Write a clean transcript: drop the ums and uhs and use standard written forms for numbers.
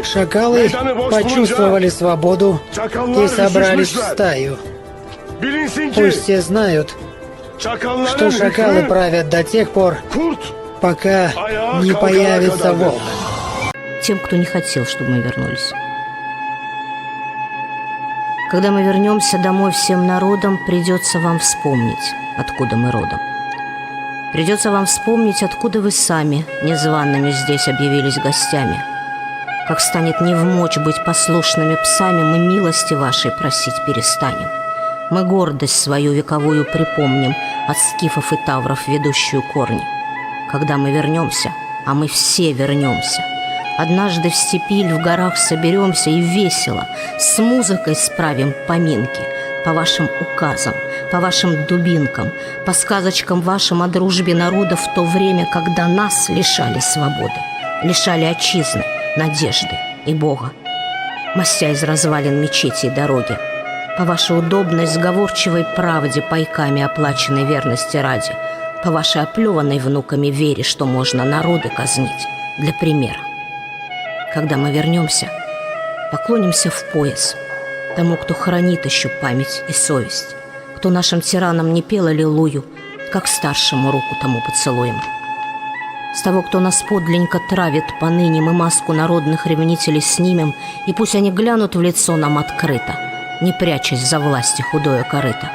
Шакалы почувствовали свободу и собрались в стаю. Пусть все знают, что шакалы правят до тех пор, пока не появится волк. Тем, кто не хотел, чтобы мы вернулись. Когда мы вернемся домой всем народом, придется вам вспомнить, откуда мы родом. Придется вам вспомнить, откуда вы сами незваными здесь объявились гостями. Как станет невмочь быть послушными псами, мы милости вашей просить перестанем. Мы гордость свою вековую припомним, от скифов и тавров ведущую корни. Когда мы вернемся, а мы все вернемся, однажды в степи или в горах соберемся и весело, с музыкой справим поминки по вашим указам, по вашим дубинкам, по сказочкам вашим о дружбе народа в то время, когда нас лишали свободы, лишали отчизны, надежды и Бога, мостя из развалин мечети и дороги, по вашей удобной, сговорчивой правде, пайками оплаченной верности ради, по вашей оплеванной внуками вере, что можно народы казнить для примера. Когда мы вернемся, поклонимся в пояс тому, кто хранит еще память и совесть, кто нашим тиранам не пел аллилуйю, как старшему руку тому поцелуем. С того, кто нас подленько травит поныне, мы маску народных ревнителей снимем, и пусть они глянут в лицо нам открыто, не прячась за власти худое корыто.